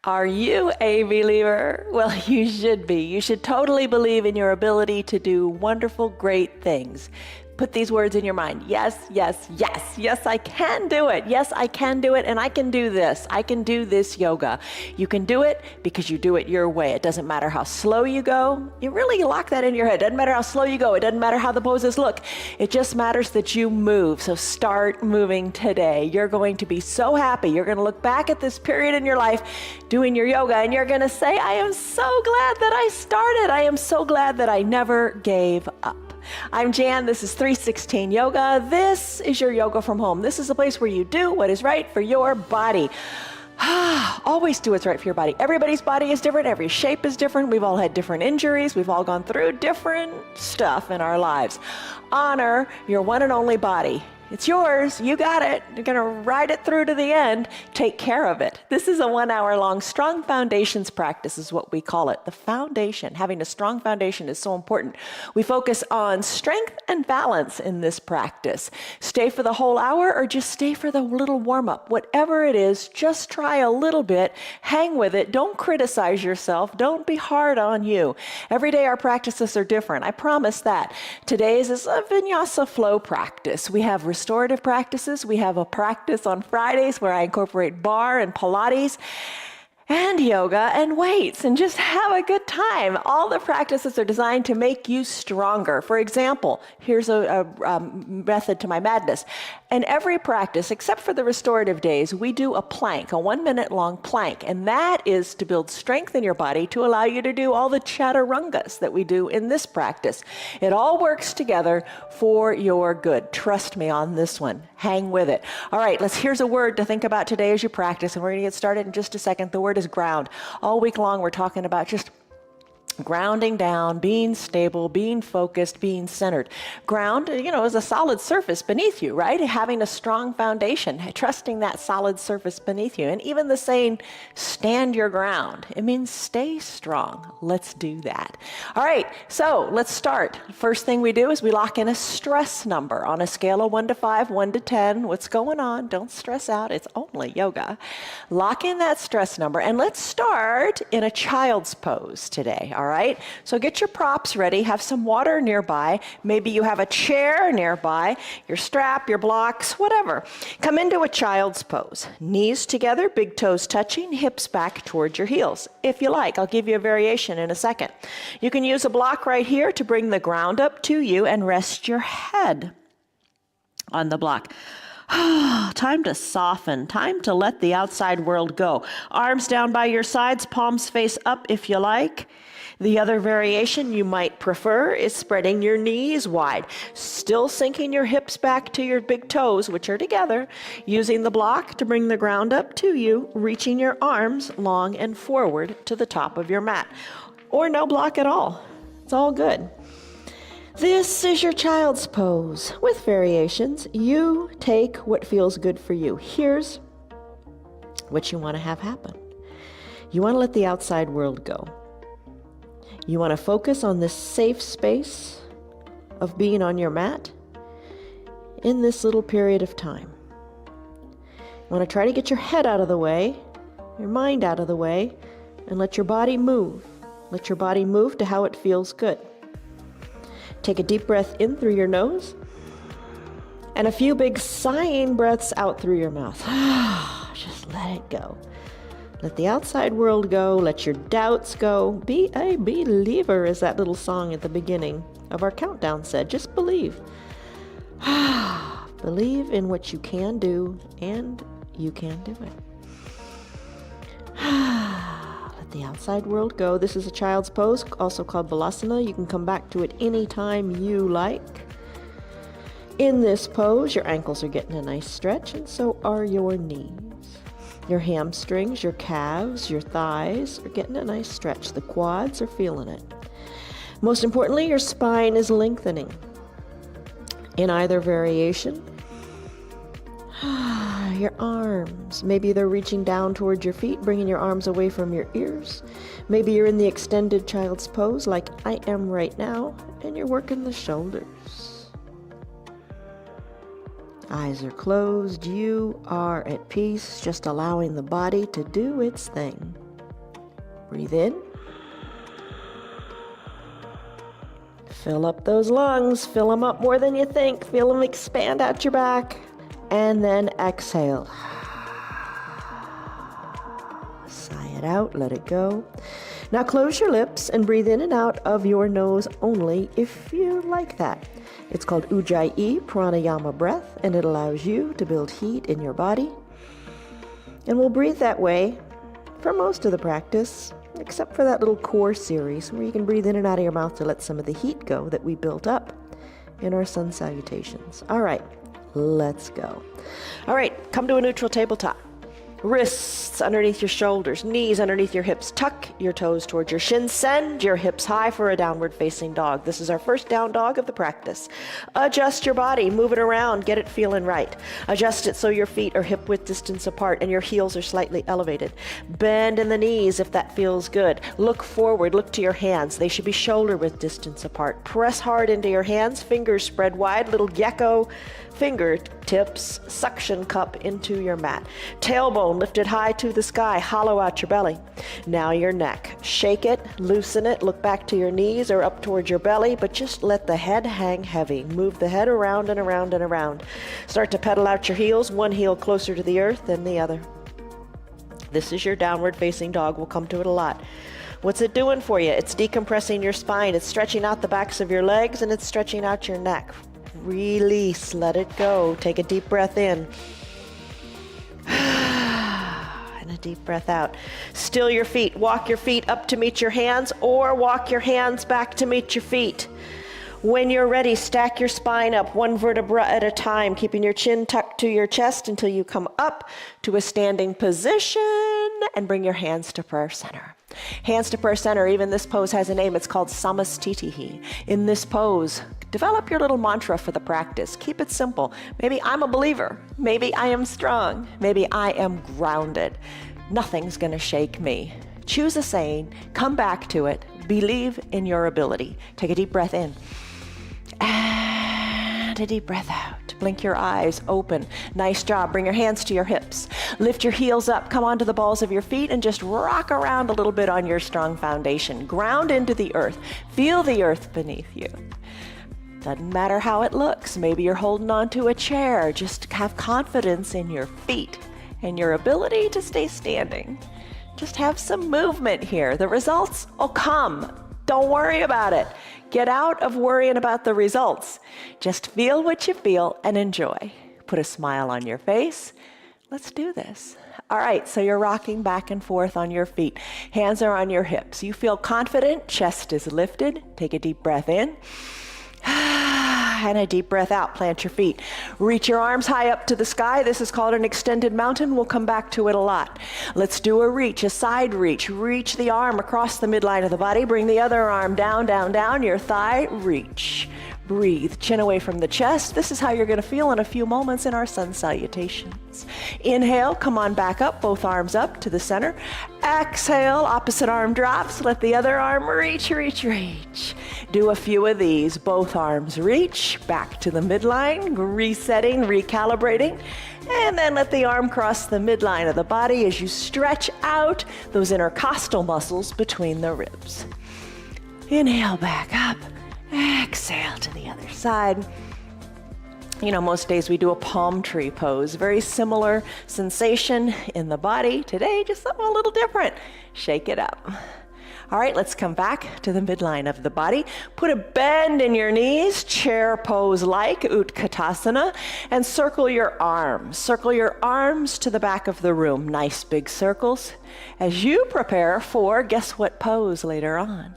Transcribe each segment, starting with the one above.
Are you a believer? Well, you should be. You should totally believe in your ability to do wonderful, great things. Put these words in your mind. Yes, yes, yes. Yes, I can do it. Yes, I can do it, and I can do this. I can do this yoga. You can do it because you do it your way. It doesn't matter how slow you go. You really lock that in your head. It doesn't matter how slow you go. It doesn't matter how the poses look. It just matters that you move. So start moving today. You're going to be so happy. You're going to look back at this period in your life doing your yoga, and you're going to say, I am so glad that I started. I am so glad that I never gave up. I'm Jan. This is 316 Yoga. This is your yoga from home. This is a place where you do what is right for your body. Always do what's right for your body. Everybody's body is different. Every shape is different. We've all had different injuries. We've all gone through different stuff in our lives. Honor your one and only body. It's yours. You got it. You're going to ride it through to the end. Take care of it. This is a 1 hour long strong foundations practice is what we call it. The foundation. Having a strong foundation is so important. We focus on strength and balance in this practice. Stay for the whole hour or just stay for the little warm up. Whatever it is, just try a little bit. Hang with it. Don't criticize yourself. Don't be hard on you. Every day our practices are different. I promise that. Today's is a vinyasa flow practice. We have restorative practices. We have a practice on Fridays where I incorporate bar and Pilates and yoga and weights and just have a good time. All the practices are designed to make you stronger. For example, here's a method to my madness. In every practice, except for the restorative days, we do a plank, a 1 minute long plank, and that is to build strength in your body to allow you to do all the chaturangas that we do in this practice. It all works together for your good. Trust me on this one. Hang with it. All right, here's a word to think about today as you practice, and we're going to get started in just a second. The word is ground. All week long, we're talking about just grounding down, being stable, being focused, being centered. Ground, is a solid surface beneath you, right? Having a strong foundation, trusting that solid surface beneath you. And even the saying, stand your ground, it means stay strong. Let's do that. All right, so let's start. First thing we do is we lock in a stress number on a scale of 1 to 5, 1 to 10. What's going on? Don't stress out. It's only yoga. Lock in that stress number, and let's start in a child's pose today. All right, so get your props ready, have some water nearby, maybe you have a chair nearby, your strap, your blocks, whatever. Come into a child's pose. Knees together, big toes touching, hips back towards your heels. If you like, I'll give you a variation in a second. You can use a block right here to bring the ground up to you and rest your head on the block. Time to soften, time to let the outside world go. Arms down by your sides, palms face up if you like. The other variation you might prefer is spreading your knees wide, still sinking your hips back to your big toes, which are together, using the block to bring the ground up to you, reaching your arms long and forward to the top of your mat. Or no block at all. It's all good. This is your child's pose with variations. You take what feels good for you. Here's what you want to have happen. You want to let the outside world go. You want to focus on this safe space of being on your mat in this little period of time. You want to try to get your head out of the way, your mind out of the way, and let your body move. Let your body move to how it feels good. Take a deep breath in through your nose and a few big sighing breaths out through your mouth. Just let it go. Let the outside world go. Let your doubts go. Be a believer, as that little song at the beginning of our countdown said. Just believe. Believe in what you can do, and you can do it. Let the outside world go. This is a child's pose, also called Balasana. You can come back to it anytime you like. In this pose, your ankles are getting a nice stretch, and so are your knees. Your hamstrings, your calves, your thighs are getting a nice stretch. The quads are feeling it. Most importantly, your spine is lengthening. In either variation, your arms, maybe they're reaching down towards your feet, bringing your arms away from your ears. Maybe you're in the extended child's pose like I am right now, and you're working the shoulders. Eyes are closed. You are at peace, just allowing the body to do its thing. Breathe in. Fill up those lungs. Fill them up more than you think. Feel them expand out your back. And then exhale. Sigh it out. Let it go. Now close your lips and breathe in and out of your nose only if you like that. It's called Ujjayi Pranayama breath, and it allows you to build heat in your body. And we'll breathe that way for most of the practice, except for that little core series where you can breathe in and out of your mouth to let some of the heat go that we built up in our sun salutations. All right, let's go. All right, come to a neutral tabletop. Wrists underneath your shoulders, knees underneath your hips. Tuck your toes towards your shins. Send your hips high for a downward facing dog. This is our first down dog of the practice. Adjust your body, move it around, get it feeling right. Adjust it so your feet are hip width distance apart and your heels are slightly elevated. Bend in the knees if that feels good. Look forward, look to your hands. They should be shoulder width distance apart. Press hard into your hands, fingers spread wide, little gecko fingertips, suction cup into your mat. Tailbone lifted high to the sky, hollow out your belly. Now your neck. Shake it, loosen it, look back to your knees or up towards your belly, but just let the head hang heavy. Move the head around and around and around. Start to pedal out your heels, one heel closer to the earth than the other. This is your downward facing dog. We'll come to it a lot. What's it doing for you? It's decompressing your spine. It's stretching out the backs of your legs and it's stretching out your neck. Release, let it go. Take a deep breath in. And a deep breath out. Still your feet. Walk your feet up to meet your hands or walk your hands back to meet your feet. When you're ready, stack your spine up one vertebra at a time, keeping your chin tucked to your chest until you come up to a standing position and bring your hands to prayer center. Hands to prayer center, even this pose has a name. It's called Samastitihi. In this pose, develop your little mantra for the practice. Keep it simple. Maybe I'm a believer. Maybe I am strong. Maybe I am grounded. Nothing's going to shake me. Choose a saying, come back to it, believe in your ability. Take a deep breath in. And a deep breath out. Blink your eyes open. Nice job. Bring your hands to your hips. Lift your heels up. Come onto the balls of your feet and just rock around a little bit on your strong foundation. Ground into the earth. Feel the earth beneath you. Doesn't matter how it looks. Maybe you're holding on to a chair. Just have confidence in your feet and your ability to stay standing. Just have some movement here. The results will come. Don't worry about it. Get out of worrying about the results. Just feel what you feel and enjoy. Put a smile on your face. Let's do this. All right, so you're rocking back and forth on your feet. Hands are on your hips. You feel confident, chest is lifted. Take a deep breath in. And a deep breath out. Plant your feet. Reach your arms high up to the sky. This is called an extended mountain. We'll come back to it a lot. Let's do a reach, a side reach. Reach the arm across the midline of the body. Bring the other arm down, down, down. Your thigh, reach. Breathe. Chin away from the chest. This is how you're going to feel in a few moments in our sun salutations. Inhale, come on back up, both arms up to the center. Exhale, opposite arm drops. Let the other arm reach, reach, reach. Do a few of these. Both arms reach, back to the midline, resetting, recalibrating. And then let the arm cross the midline of the body as you stretch out those intercostal muscles between the ribs. Inhale back up. Exhale to the other side. You know, most days we do a palm tree pose. Very similar sensation in the body. Today, just something a little different. Shake it up. All right, let's come back to the midline of the body. Put a bend in your knees, chair pose like Utkatasana, and circle your arms. Circle your arms to the back of the room. Nice big circles as you prepare for, guess what pose later on?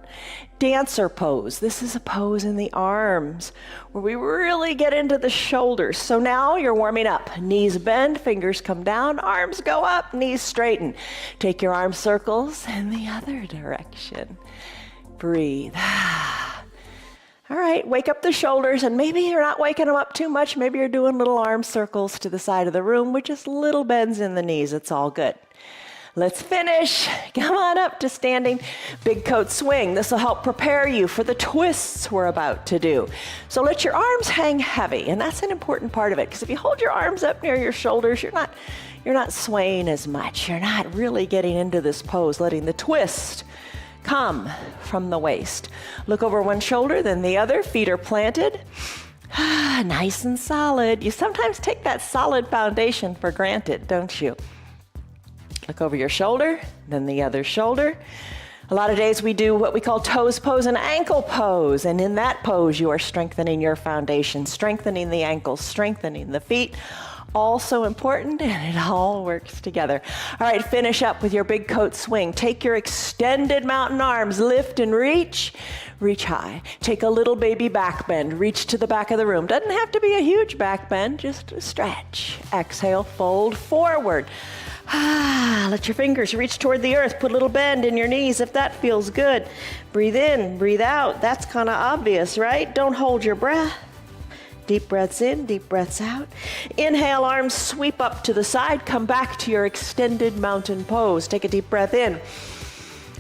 Dancer pose. This is a pose in the arms where we really get into the shoulders. So now you're warming up. Knees bend, fingers come down, arms go up, knees straighten. Take your arm circles in the other direction. Breathe. All right, wake up the shoulders, and maybe you're not waking them up too much. Maybe you're doing little arm circles to the side of the room with just little bends in the knees. It's all good. Let's finish. Come on up to standing big coat swing. This will help prepare you for the twists we're about to do. So let your arms hang heavy, and that's an important part of it, because if you hold your arms up near your shoulders, you're not you're not swaying as much. You're not really getting into this pose, letting the twist come from the waist. Look over one shoulder, then the other. Feet are planted. Nice and solid. You sometimes take that solid foundation for granted, don't you? Look over your shoulder, then the other shoulder. A lot of days we do what we call toes pose and ankle pose. And in that pose, you are strengthening your foundation, strengthening the ankles, strengthening the feet. All so important, and it all works together. All right, finish up with your big coat swing. Take your extended mountain arms, lift and reach. Reach high. Take a little baby back bend. Reach to the back of the room. Doesn't have to be a huge back bend, just a stretch. Exhale, fold forward. Let your fingers reach toward the earth. Put a little bend in your knees if that feels good. Breathe in, breathe out. That's kind of obvious, right? Don't hold your breath. Deep breaths in, deep breaths out. Inhale, arms sweep up to the side. Come back to your extended mountain pose. Take a deep breath in.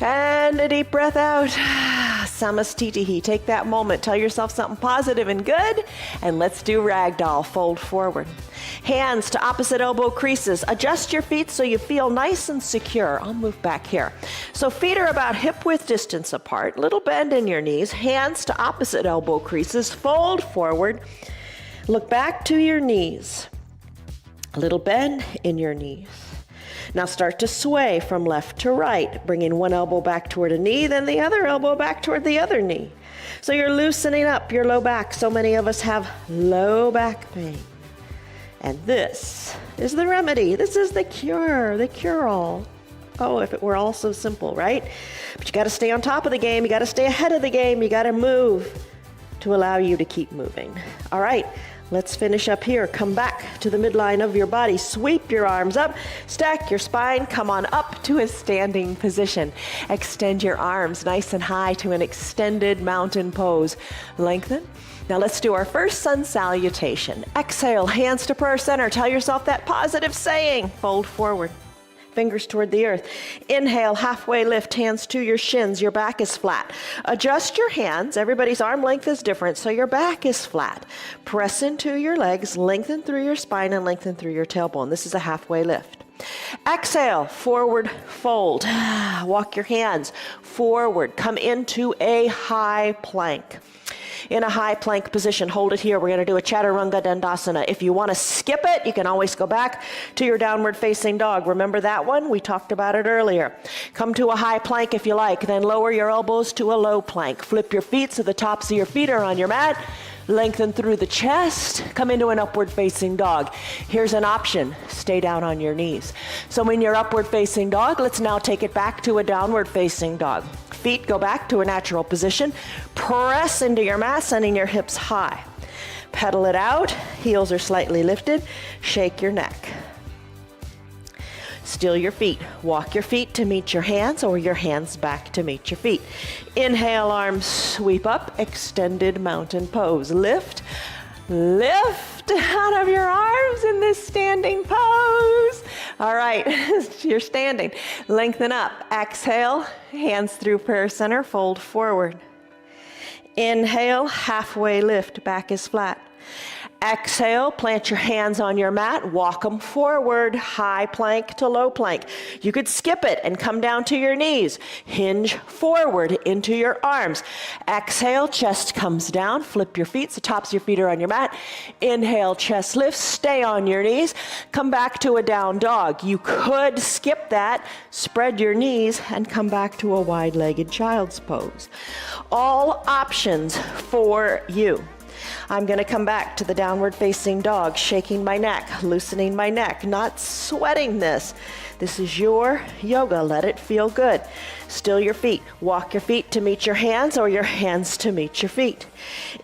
And a deep breath out. Samastitihi. Take that moment. Tell yourself something positive and good. And let's do ragdoll. Fold forward. Hands to opposite elbow creases. Adjust your feet so you feel nice and secure. I'll move back here. So feet are about hip width distance apart. Little bend in your knees. Hands to opposite elbow creases. Fold forward. Look back to your knees. A little bend in your knees. Now start to sway from left to right, bringing one elbow back toward a knee, then the other elbow back toward the other knee. So you're loosening up your low back. So many of us have low back pain. And this is the remedy. This is the cure-all. Oh, if it were all so simple, right? But you got to stay on top of the game. You got to stay ahead of the game. You got to move to allow you to keep moving. All right. Let's finish up here. Come back to the midline of your body. Sweep your arms up. Stack your spine. Come on up to a standing position. Extend your arms nice and high to an extended mountain pose. Lengthen. Now let's do our first sun salutation. Exhale, hands to prayer center. Tell yourself that positive saying. Fold forward. Fingers toward the earth. Inhale, halfway lift, hands to your shins. Your back is flat. Adjust your hands. Everybody's arm length is different, so your back is flat. Press into your legs, lengthen through your spine, and lengthen through your tailbone. This is a halfway lift. Exhale, forward fold. Walk your hands forward. Come into a high plank. In a high plank position, hold it here. We're going to do a Chaturanga Dandasana. If you want to skip it, you can always go back to your downward facing dog. Remember that one? We talked about it earlier. Come to a high plank if you like, then lower your elbows to a low plank. Flip your feet so the tops of your feet are on your mat. Lengthen through the chest. Come into an upward facing dog. Here's an option. Stay down on your knees. So in your upward facing dog, let's now take it back to a downward facing dog. Feet go back to a natural position. Press into your mat, sending your hips high. Pedal it out. Heels are slightly lifted. Shake your neck. Still your feet. Walk your feet to meet your hands or your hands back to meet your feet. Inhale, arms sweep up. Extended mountain pose. Lift. Lift out of your arms in this standing pose. All right, you're standing. Lengthen up. Exhale, hands through prayer center, fold forward. Inhale, halfway lift, back is flat. Exhale, plant your hands on your mat, walk them forward, high plank to low plank. You could skip it and come down to your knees. Hinge forward into your arms. Exhale, chest comes down, flip your feet, so tops of your feet are on your mat. Inhale, chest lifts, stay on your knees. Come back to a down dog. You could skip that, spread your knees, and come back to a wide-legged child's pose. All options for you. I'm going to come back to the downward facing dog, shaking my neck, loosening my neck, not sweating this. This is your yoga. Let it feel good. Still your feet. Walk your feet to meet your hands or your hands to meet your feet.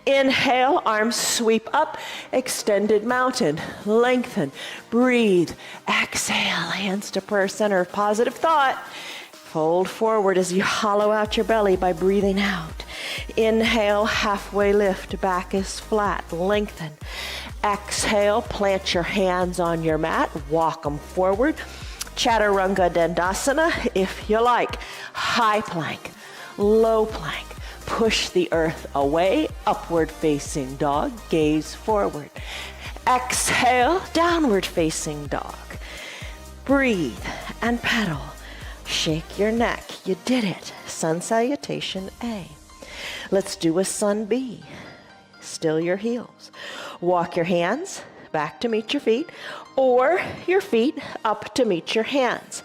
Inhale, arms sweep up, extended mountain. Lengthen, breathe. Exhale, hands to prayer center. Positive thought. Fold forward as you hollow out your belly by breathing out. Inhale, halfway lift, back is flat, lengthen. Exhale, plant your hands on your mat, walk them forward. Chaturanga Dandasana, if you like. High plank, low plank. Push the earth away, upward facing dog, gaze forward. Exhale, downward facing dog. Breathe and pedal. Shake your neck. You did it. Sun salutation A. Let's do a sun B. Still your heels. Walk your hands back to meet your feet, or your feet up to meet your hands.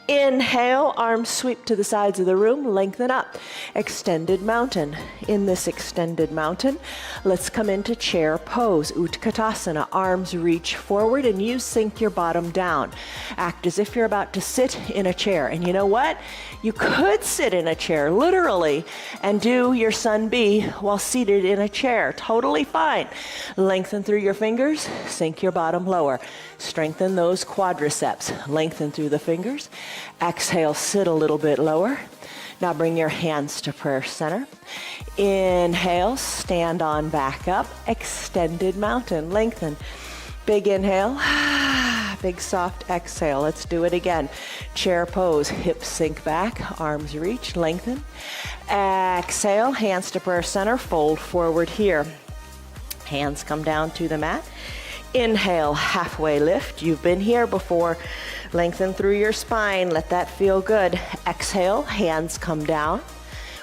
Inhale, arms sweep to the sides of the room, lengthen up. Extended mountain. In this extended mountain, let's come into chair pose, Utkatasana. Arms reach forward and you sink your bottom down. Act as if you're about to sit in a chair. And you know what? You could sit in a chair, literally, and do your sun B while seated in a chair. Totally fine. Lengthen through your fingers, sink your bottom lower. Strengthen those quadriceps. Lengthen through the fingers. Exhale, sit a little bit lower. Now bring your hands to prayer center. Inhale, stand on back up. Extended mountain, lengthen. Big inhale, big soft exhale. Let's do it again. Chair pose, hips sink back, arms reach, lengthen. Exhale, hands to prayer center, fold forward here. Hands come down to the mat. Inhale, halfway lift. You've been here before. Lengthen through your spine. Let that feel good. Exhale, hands come down.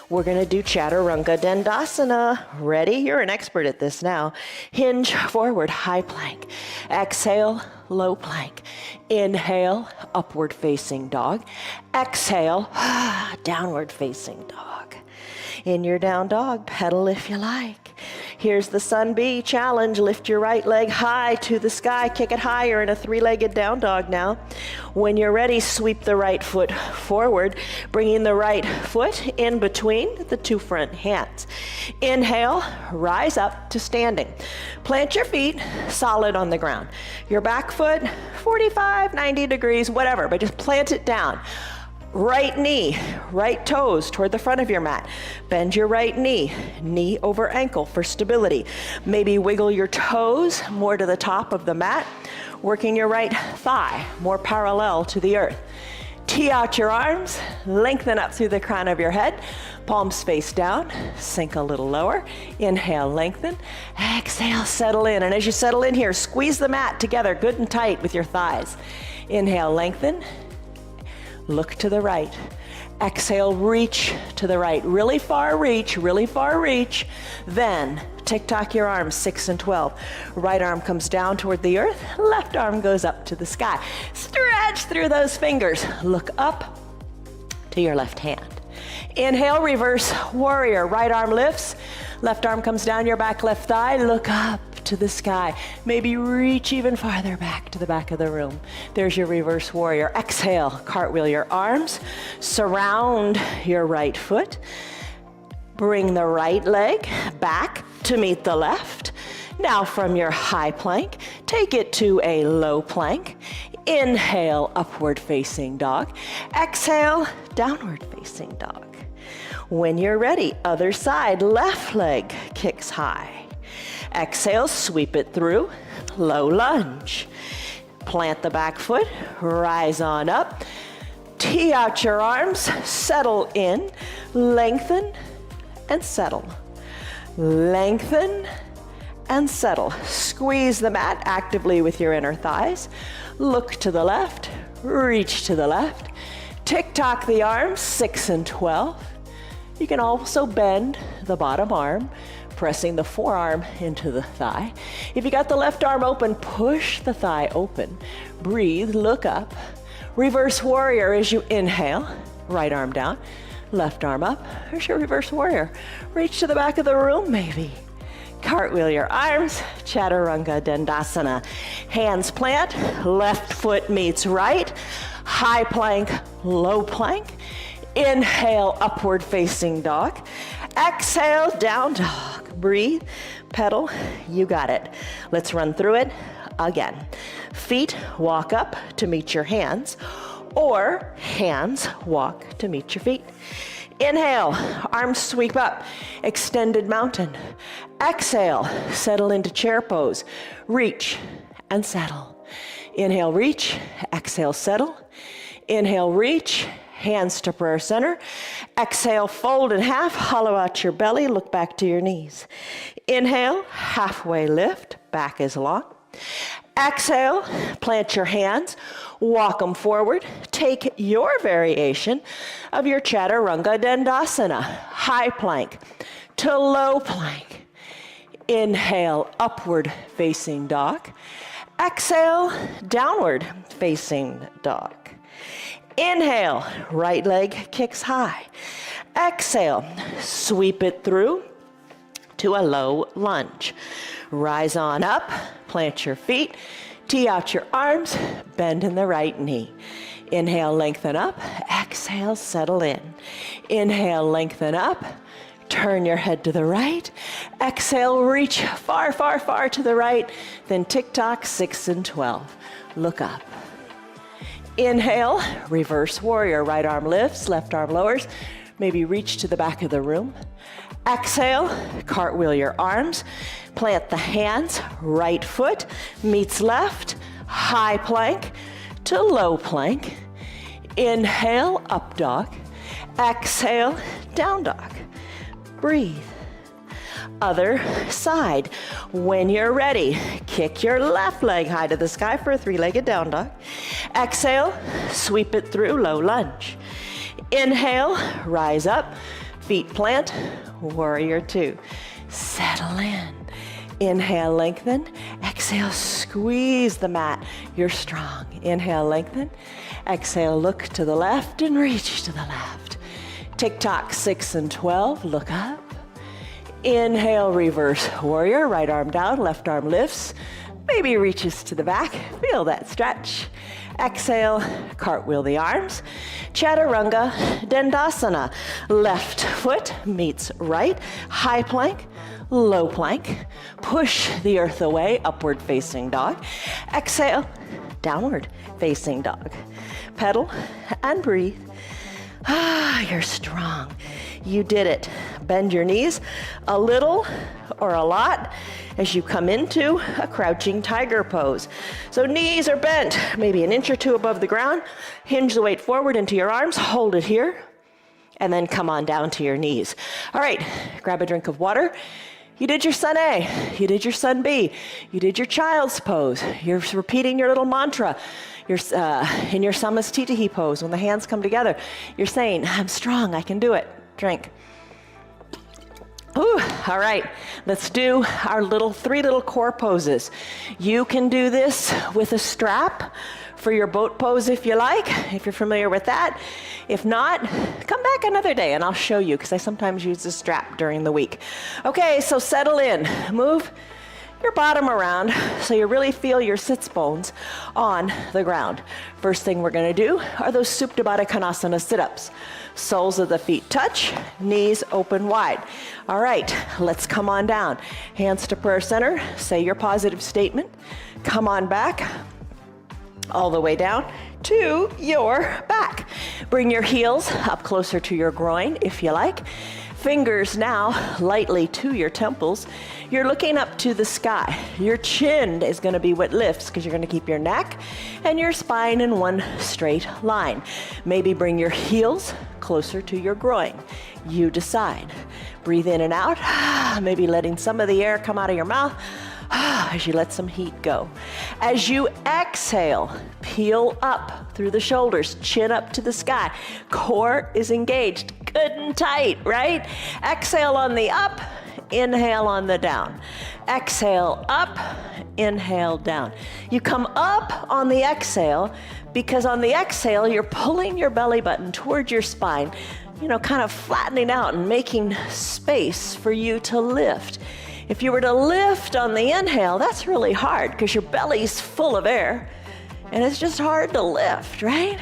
We're going to do Chaturanga Dandasana. Ready? You're an expert at this now. Hinge forward, high plank. Exhale, low plank. Inhale, upward facing dog. Exhale, downward facing dog. In your down dog, pedal if you like. Here's the sun B challenge. Lift your right leg high to the sky. Kick it higher in a three-legged down dog now. When you're ready, sweep the right foot forward, bringing the right foot in between the two front hands. Inhale, rise up to standing. Plant your feet solid on the ground. Your back foot, 45, 90 degrees, whatever, but just plant it down. Right knee, right toes toward the front of your mat. Bend your right knee, knee over ankle for stability. Maybe wiggle your toes more to the top of the mat, working your right thigh more parallel to the earth. Tee out your arms, lengthen up through the crown of your head, palms face down, sink a little lower. Inhale, lengthen. Exhale, settle in. And as you settle in here, squeeze the mat together good and tight with your thighs. Inhale, lengthen. Look to the right. Exhale, reach to the right. Really far reach, really far reach. Then tick-tock your arms, 6 and 12. Right arm comes down toward the earth. Left arm goes up to the sky. Stretch through those fingers. Look up to your left hand. Inhale, reverse warrior. Right arm lifts. Left arm comes down your back, left thigh. Look up to the sky. Maybe reach even farther back to the back of the room. There's your reverse warrior. Exhale, cartwheel your arms. Surround your right foot. Bring the right leg back to meet the left. Now from your high plank, take it to a low plank. Inhale, upward facing dog. Exhale, downward facing dog. When you're ready, other side, left leg kicks high. Exhale, sweep it through, low lunge. Plant the back foot, rise on up. Tee out your arms, settle in, lengthen and settle. Lengthen and settle. Squeeze the mat actively with your inner thighs. Look to the left, reach to the left. Tick-tock the arms, 6 and 12. You can also bend the bottom arm, pressing the forearm into the thigh. If you got the left arm open, push the thigh open. Breathe, look up. Reverse warrior as you inhale. Right arm down, left arm up. Here's your reverse warrior. Reach to the back of the room maybe. Cartwheel your arms, Chaturanga Dandasana. Hands plant, left foot meets right. High plank, low plank. Inhale, upward facing dog. Exhale, down dog. Breathe, pedal, you got it. Let's run through it again. Feet walk up to meet your hands, or hands walk to meet your feet. Inhale, arms sweep up, extended mountain. Exhale, settle into chair pose. Reach and settle. Inhale, reach. Exhale, settle. Inhale, reach. Hands to prayer center. Exhale, fold in half, hollow out your belly, look back to your knees. Inhale, halfway lift, back is long. Exhale, plant your hands, Walk them forward. Take your variation of your Chaturanga Dandasana, high plank to low plank. Inhale, upward facing dog. Exhale, downward facing dog. Inhale, right leg kicks high. Exhale, sweep it through to a low lunge. Rise on up, plant your feet, tee out your arms, bend in the right knee. Inhale, lengthen up. Exhale, settle in. Inhale, lengthen up. Turn your head to the right. Exhale, reach far, far, far to the right. Then tick-tock, 6 and 12. Look up. Inhale, reverse warrior. Right arm lifts, left arm lowers. Maybe reach to the back of the room. Exhale, cartwheel your arms. Plant the hands. Right foot meets left. High plank to low plank. Inhale, up dog. Exhale, down dog. Breathe. Other side. When you're ready, kick your left leg high to the sky for a three-legged down dog. Exhale, sweep it through, low lunge. Inhale, rise up, feet plant, warrior two. Settle in. Inhale, lengthen. Exhale, squeeze the mat. You're strong. Inhale, lengthen. Exhale, look to the left and reach to the left. Tick-tock, 6 and 12. Look up. Inhale, reverse warrior. Right arm down, left arm lifts. Maybe reaches to the back. Feel that stretch. Exhale, cartwheel the arms. Chaturanga Dandasana. Left foot meets right. High plank, low plank. Push the earth away, upward facing dog. Exhale, downward facing dog. Pedal and breathe. You're strong. You did it. Bend your knees a little or a lot as you come into a crouching tiger pose. So knees are bent, maybe an inch or two above the ground. Hinge the weight forward into your arms, hold it here, and then come on down to your knees. All right, grab a drink of water. You did your sun A, you did your sun B, you did your child's pose. You're repeating your little mantra. You're in your Samastitihi pose, when the hands come together, you're saying, I'm strong, I can do it. Drink. Ooh, all right, let's do our three little core poses. You can do this with a strap for your boat pose if you like, if you're familiar with that. If not, come back another day and I'll show you, because I sometimes use the strap during the week. Okay, so settle in. Move your bottom around so you really feel your sits bones on the ground. First thing we're going to do are those Supta Baddha Konasana sit-ups. Soles of the feet touch, knees open wide. All right, let's come on down. Hands to prayer center, say your positive statement. Come on back, all the way down to your back. Bring your heels up closer to your groin if you like. Fingers now lightly to your temples. You're looking up to the sky. Your chin is going to be what lifts because you're going to keep your neck and your spine in one straight line. Maybe bring your heels closer to your groin. You decide. Breathe in and out, maybe letting some of the air come out of your mouth as you let some heat go. As you exhale, peel up through the shoulders, chin up to the sky. Core is engaged, good and tight, right? Exhale on the up, inhale on the down. Exhale up, inhale down. You come up on the exhale because on the exhale, you're pulling your belly button towards your spine, kind of flattening out and making space for you to lift. If you were to lift on the inhale, that's really hard because your belly's full of air and it's just hard to lift, right?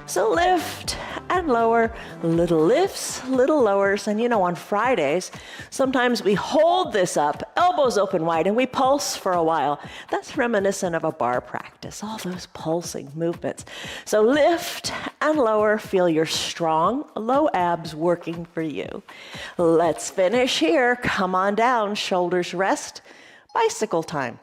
So lift and lower, little lifts, little lowers. And on Fridays, sometimes we hold this up, elbows open wide, and we pulse for a while. That's reminiscent of a bar practice, all those pulsing movements. So lift and lower, feel your strong, low abs working for you. Let's finish here. Come on down, shoulders rest, bicycle time.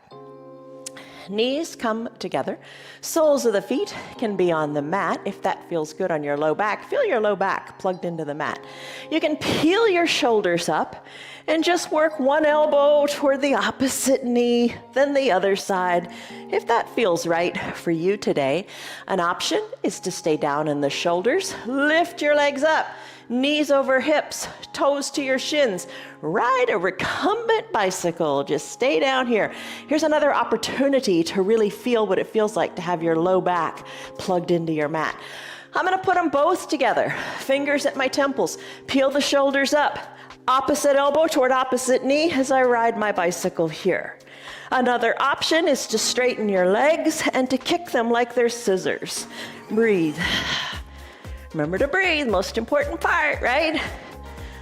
Knees come together. Soles of the feet can be on the mat if that feels good on your low back. Feel your low back plugged into the mat. You can peel your shoulders up and just work one elbow toward the opposite knee, then the other side, if that feels right for you today. An option is to stay down in the shoulders, lift your legs up, knees over hips, toes to your shins. Ride a recumbent bicycle. Just stay down here. Here's another opportunity to really feel what it feels like to have your low back plugged into your mat. I'm gonna put them both together. Fingers at my temples. Peel the shoulders up. Opposite elbow toward opposite knee as I ride my bicycle here. Another option is to straighten your legs and to kick them like they're scissors. Breathe. Remember to breathe, most important part, right?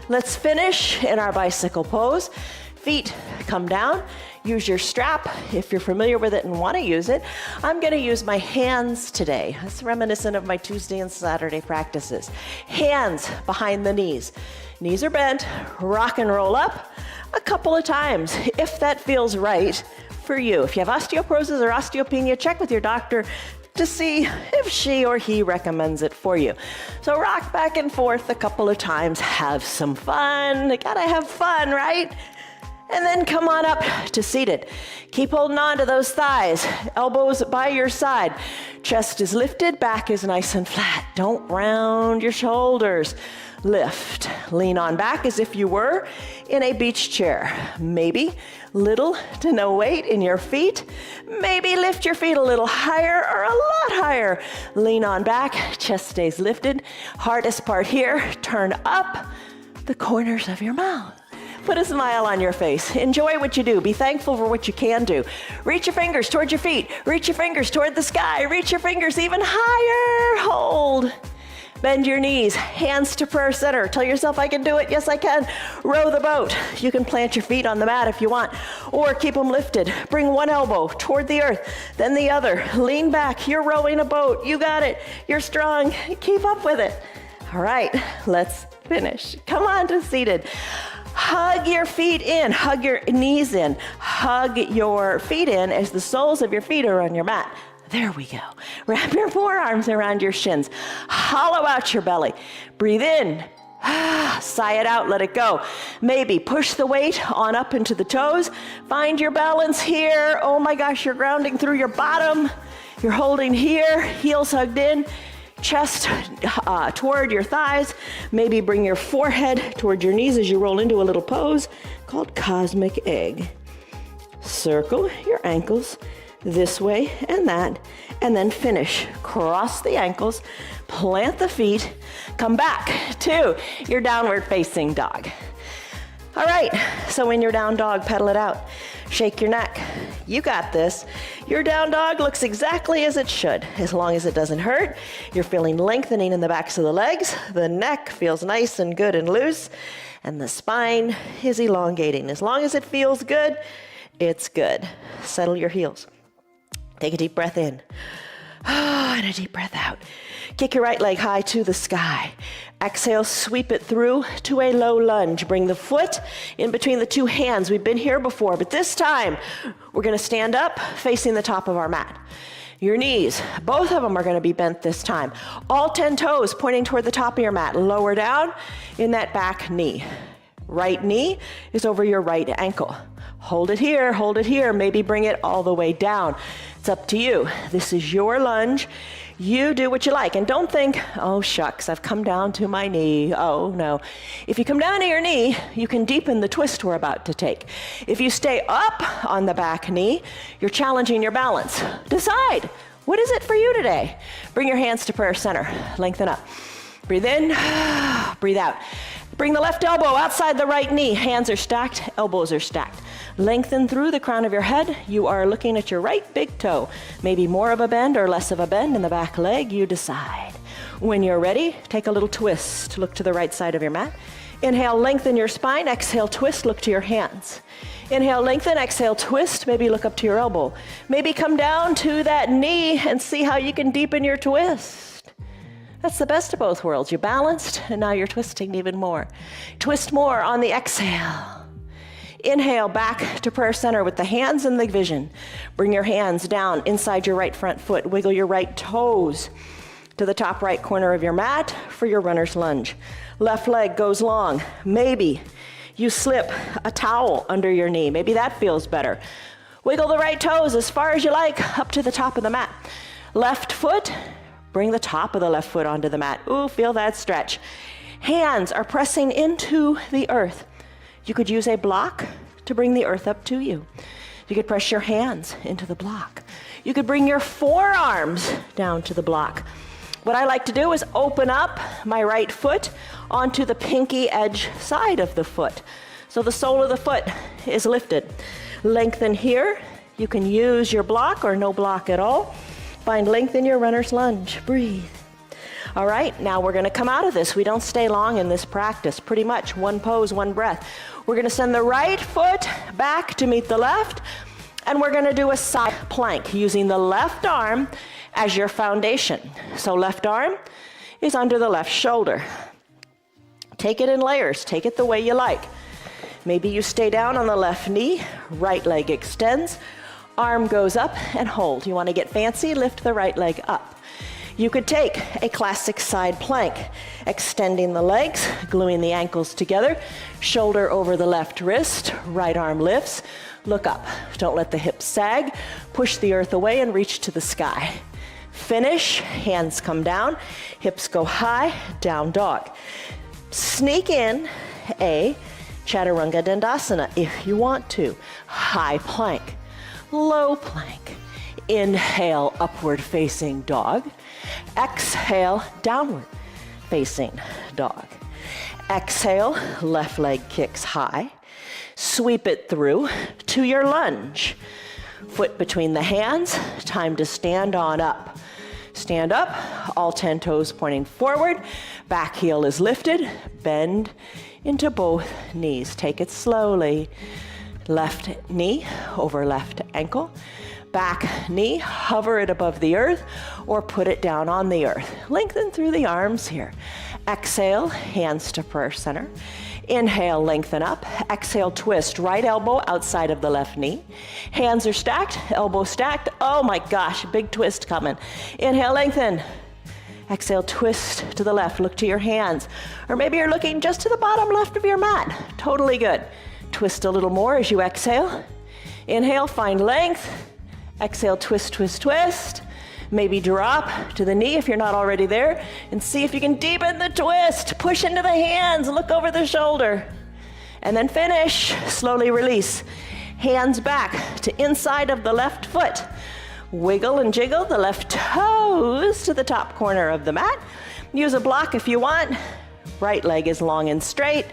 Let's finish in our bicycle pose. Feet come down. Use your strap if you're familiar with it and want to use it. I'm going to use my hands today. That's reminiscent of my Tuesday and Saturday practices. Hands behind the knees. Knees are bent. Rock and roll up a couple of times if that feels right for you. If you have osteoporosis or osteopenia, check with your doctor to see if she or he recommends it for you. So rock back and forth a couple of times. Have some fun. You gotta have fun, right? And then come on up to seated. Keep holding on to those thighs. Elbows by your side. Chest is lifted, back is nice and flat. Don't round your shoulders. Lift. Lean on back as if you were in a beach chair. Maybe little to no weight in your feet. Maybe lift your feet a little higher or a lot higher. Lean on back, chest stays lifted. Hardest part here, turn up the corners of your mouth. Put a smile on your face. Enjoy what you do. Be thankful for what you can do. Reach your fingers toward your feet. Reach your fingers toward the sky. Reach your fingers even higher. Hold. Bend your knees, hands to prayer center. Tell yourself, I can do it. Yes, I can. Row the boat. You can plant your feet on the mat if you want, or keep them lifted. Bring one elbow toward the earth, then the other. Lean back. You're rowing a boat. You got it. You're strong. Keep up with it. All right, let's finish. Come on to seated. Hug your feet in. Hug your knees in. Hug your feet in as the soles of your feet are on your mat. There we go. Wrap your forearms around your shins. Hollow out your belly. Breathe in. Sigh it out, let it go. Maybe push the weight on up into the toes. Find your balance here. Oh my gosh, you're grounding through your bottom. You're holding here, heels hugged in. Chest toward your thighs. Maybe bring your forehead toward your knees as you roll into a little pose called Cosmic Egg. Circle your ankles this way and that, and then finish. Cross the ankles, plant the feet, come back to your downward facing dog. All right, so in your down dog, pedal it out. Shake your neck. You got this. Your down dog looks exactly as it should, as long as it doesn't hurt. You're feeling lengthening in the backs of the legs. The neck feels nice and good and loose, and the spine is elongating. As long as it feels good, it's good. Settle your heels. Take a deep breath in. And a deep breath out. Kick your right leg high to the sky. Exhale, sweep it through to a low lunge. Bring the foot in between the two hands. We've been here before, but this time we're going to stand up facing the top of our mat. Your knees, both of them are going to be bent this time. All 10 toes pointing toward the top of your mat. Lower down in that back knee. Right knee is over your right ankle. Hold it here, maybe bring it all the way down. It's up to you. This is your lunge. You do what you like. And don't think, oh shucks, I've come down to my knee. Oh no. If you come down to your knee, you can deepen the twist we're about to take. If you stay up on the back knee, you're challenging your balance. Decide, what is it for you today? Bring your hands to prayer center. Lengthen up. Breathe in, breathe out. Bring the left elbow outside the right knee. Hands are stacked, elbows are stacked. Lengthen through the crown of your head. You are looking at your right big toe. Maybe more of a bend or less of a bend in the back leg, you decide. When you're ready, take a little twist. Look to the right side of your mat. Inhale, lengthen your spine. Exhale, twist, look to your hands. Inhale, lengthen, exhale, twist. Maybe look up to your elbow. Maybe come down to that knee and see how you can deepen your twist. That's the best of both worlds. You balanced, and now you're twisting even more. Twist more on the exhale. Inhale, back to prayer center with the hands in the vision. Bring your hands down inside your right front foot. Wiggle your right toes to the top right corner of your mat for your runner's lunge. Left leg goes long. Maybe you slip a towel under your knee. Maybe that feels better. Wiggle the right toes as far as you like up to the top of the mat. Left foot, bring the top of the left foot onto the mat. Ooh, feel that stretch. Hands are pressing into the earth. You could use a block to bring the earth up to you. You could press your hands into the block. You could bring your forearms down to the block. What I like to do is open up my right foot onto the pinky edge side of the foot. So the sole of the foot is lifted. Lengthen here. You can use your block or no block at all. Find length in your runner's lunge. Breathe. All right, now we're gonna come out of this. We don't stay long in this practice. Pretty much one pose, one breath. We're gonna send the right foot back to meet the left, and we're gonna do a side plank using the left arm as your foundation. So left arm is under the left shoulder. Take it in layers, take it the way you like. Maybe you stay down on the left knee, right leg extends, arm goes up and hold. You wanna get fancy, lift the right leg up. You could take a classic side plank, extending the legs, gluing the ankles together, shoulder over the left wrist, right arm lifts, look up. Don't let the hips sag, push the earth away and reach to the sky. Finish, hands come down, hips go high, down dog. Sneak in a Chaturanga Dandasana if you want to. High plank, low plank. Inhale, upward facing dog. Exhale, downward facing dog. Exhale, left leg kicks high. Sweep it through to your lunge. Foot between the hands, time to stand on up. Stand up, all 10 toes pointing forward. Back heel is lifted, bend into both knees. Take it slowly. Left knee over left ankle. Back knee, hover it above the earth or put it down on the earth. Lengthen through the arms here. Exhale, hands to prayer center. Inhale, lengthen up. Exhale, twist. Right elbow outside of the left knee. Hands are stacked, elbow stacked. Oh my gosh, big twist coming. Inhale, lengthen. Exhale, twist to the left. Look to your hands. Or maybe you're looking just to the bottom left of your mat. Totally good. Twist a little more as you exhale. Inhale, find length. Exhale, twist, twist, twist. Maybe drop to the knee if you're not already there and see if you can deepen the twist. Push into the hands, look over the shoulder. And then finish, slowly release. Hands back to inside of the left foot. Wiggle and jiggle the left toes to the top corner of the mat. Use a block if you want. Right leg is long and straight.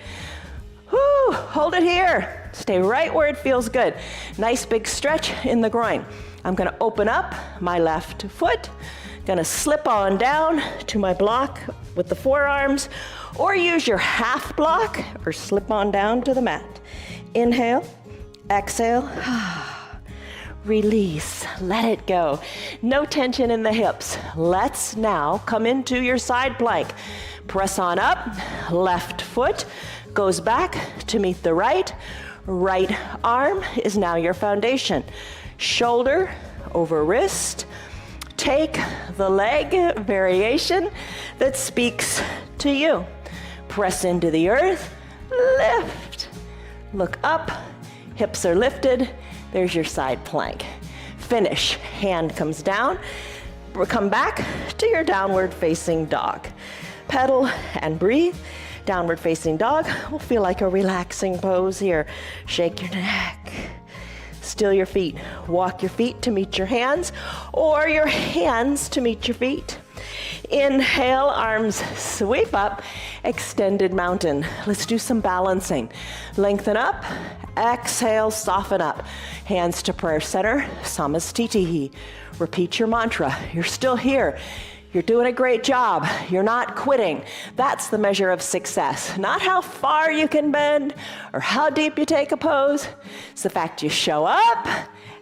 Whew, hold it here. Stay right where it feels good. Nice big stretch in the groin. I'm gonna open up my left foot, gonna slip on down to my block with the forearms, or use your half block, or slip on down to the mat. Inhale, exhale, release, let it go. No tension in the hips. Let's now come into your side plank. Press on up, left foot goes back to meet the right. Right arm is now your foundation. Shoulder over wrist. Take the leg variation that speaks to you. Press into the earth, lift. Look up, hips are lifted. There's your side plank. Finish, hand comes down. Come back to your downward facing dog. Pedal and breathe. Downward facing dog will feel like a relaxing pose here. Shake your neck. Still your feet. Walk your feet to meet your hands or your hands to meet your feet. Inhale, arms sweep up, extended mountain. Let's do some balancing. Lengthen up, exhale, soften up. Hands to prayer center, Samastitihi. Repeat your mantra. You're still here. You're doing a great job. You're not quitting. That's the measure of success. Not how far you can bend or how deep you take a pose. It's the fact you show up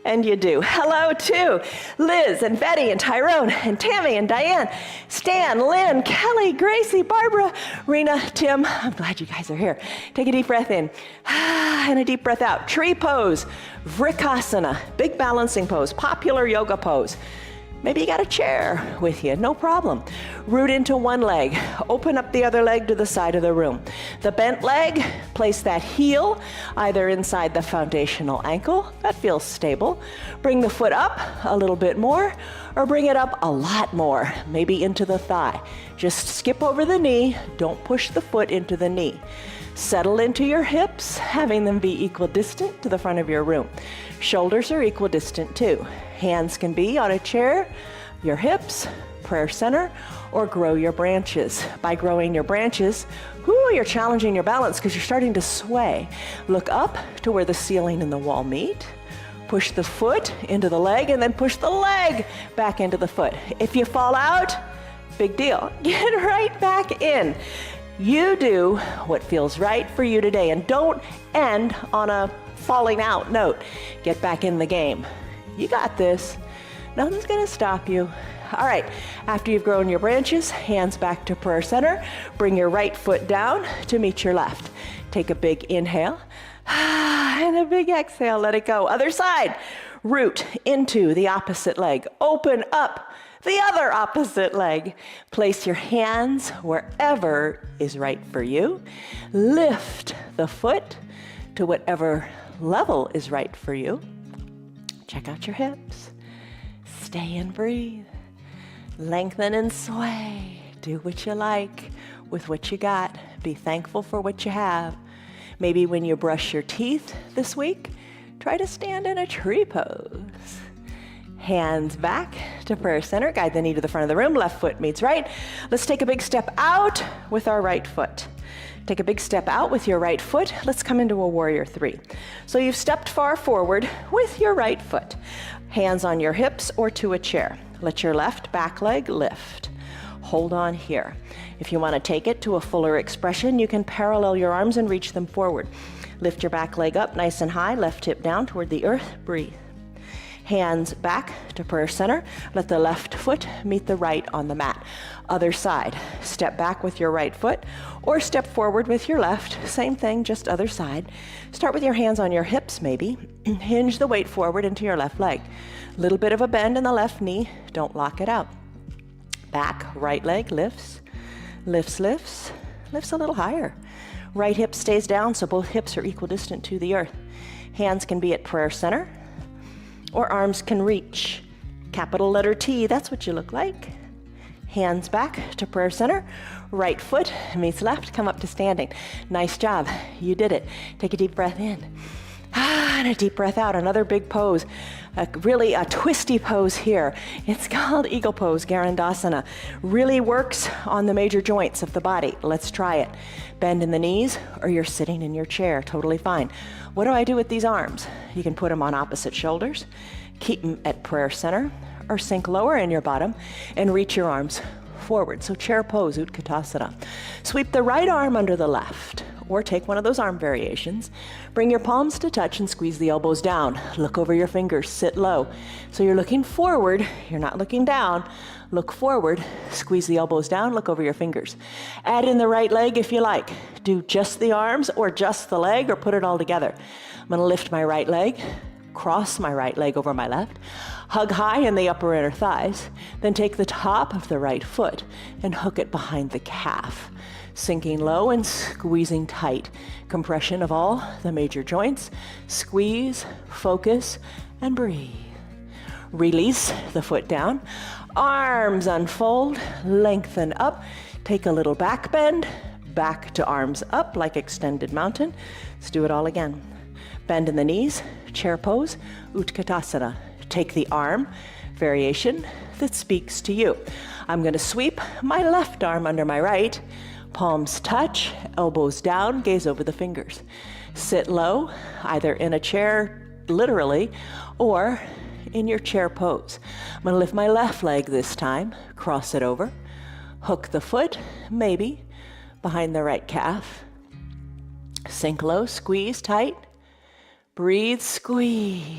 And you do. Hello to Liz and Betty and Tyrone and Tammy and Diane, Stan, Lynn, Kelly, Gracie, Barbara, Rena, Tim. I'm glad you guys are here. Take a deep breath in and a deep breath out. Tree pose, Vrikasana, big balancing pose, popular yoga pose. Maybe you got a chair with you, no problem. Root into one leg, open up the other leg to the side of the room. The bent leg, place that heel either inside the foundational ankle, that feels stable. Bring the foot up a little bit more, or bring it up a lot more, maybe into the thigh. Just skip over the knee, don't push the foot into the knee. Settle into your hips, having them be equidistant to the front of your room. Shoulders are equidistant too. Hands can be on a chair, your hips, prayer center, or grow your branches. By growing your branches, you're challenging your balance because you're starting to sway. Look up to where the ceiling and the wall meet. Push the foot into the leg and then push the leg back into the foot. If you fall out, big deal. Get right back in. You do what feels right for you today, and don't end on a falling out note. Get back in the game. You got this. Nothing's gonna stop you. All right, after you've grown your branches, hands back to prayer center. Bring your right foot down to meet your left. Take a big inhale and a big exhale, let it go. Other side, root into the opposite leg. Open up the other opposite leg. Place your hands wherever is right for you. Lift the foot to whatever level is right for you. Check out your hips. Stay and breathe. Lengthen and sway. Do what you like with what you got. Be thankful for what you have. Maybe when you brush your teeth this week, try to stand in a tree pose. Hands back to prayer center. Guide the knee to the front of the room. Left foot meets right. Let's take a big step out with our right foot. Take a big step out with your right foot. Let's come into a warrior three. So you've stepped far forward with your right foot. Hands on your hips or to a chair. Let your left back leg lift. Hold on here. If you want to take it to a fuller expression, you can parallel your arms and reach them forward. Lift your back leg up nice and high, left hip down toward the earth. Breathe. Hands back to prayer center. Let the left foot meet the right on the mat. Other side. Step back with your right foot or step forward with your left. Same thing, just other side. Start with your hands on your hips maybe. Hinge the weight forward into your left leg. Little bit of a bend in the left knee. Don't lock it out. Back, right leg lifts. Lifts, lifts. Lifts a little higher. Right hip stays down so both hips are equidistant to the earth. Hands can be at prayer center, or arms can reach. Capital letter T, that's what you look like. Hands back to prayer center. Right foot meets left, come up to standing. Nice job, you did it. Take a deep breath in. And a deep breath out, another big pose. Really a twisty pose here. It's called Eagle Pose, Garandasana. Really works on the major joints of the body. Let's try it. Bend in the knees or you're sitting in your chair, totally fine. What do I do with these arms? You can put them on opposite shoulders, keep them at prayer center, or sink lower in your bottom and reach your arms forward. So chair pose, Utkatasana. Sweep the right arm under the left, or take one of those arm variations. Bring your palms to touch and squeeze the elbows down. Look over your fingers, sit low. So you're looking forward, you're not looking down. Look forward, squeeze the elbows down, look over your fingers. Add in the right leg if you like. Do just the arms or just the leg or put it all together. I'm gonna lift my right leg, cross my right leg over my left, hug high in the upper inner thighs, then take the top of the right foot and hook it behind the calf. Sinking low and squeezing tight. Compression of all the major joints. Squeeze, focus, and breathe. Release the foot down. Arms unfold, lengthen up. Take a little back bend, back to arms up like extended mountain. Let's do it all again. Bend in the knees, chair pose, Utkatasana. Take the arm variation that speaks to you. I'm going to sweep my left arm under my right. Palms touch, elbows down, gaze over the fingers. Sit low, either in a chair, literally, or in your chair pose. I'm going to lift my left leg this time, cross it over, hook the foot, maybe, behind the right calf. Sink low, squeeze tight, breathe, squeeze.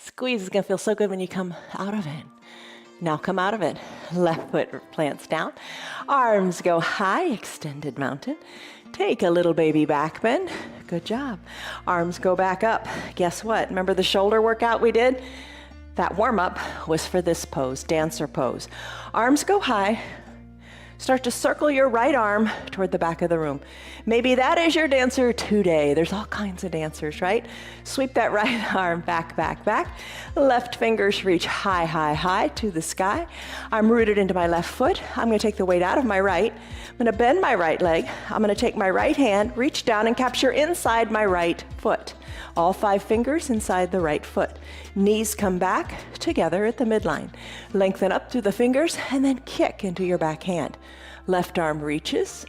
Squeeze is gonna feel so good when you come out of it. Now come out of it. Left foot plants down. Arms go high, extended mountain. Take a little baby back bend. Good job. Arms go back up. Guess what? Remember the shoulder workout we did? That warm-up was for this pose, dancer pose. Arms go high. Start to circle your right arm toward the back of the room. Maybe that is your dancer today. There's all kinds of dancers, right? Sweep that right arm back, back, back. Left fingers reach high, high, high to the sky. I'm rooted into my left foot. I'm gonna take the weight out of my right. I'm gonna bend my right leg. I'm gonna take my right hand, reach down and capture inside my right foot. All 5 fingers inside the right foot. Knees come back together at the midline. Lengthen up through the fingers and then kick into your back hand. Left arm reaches,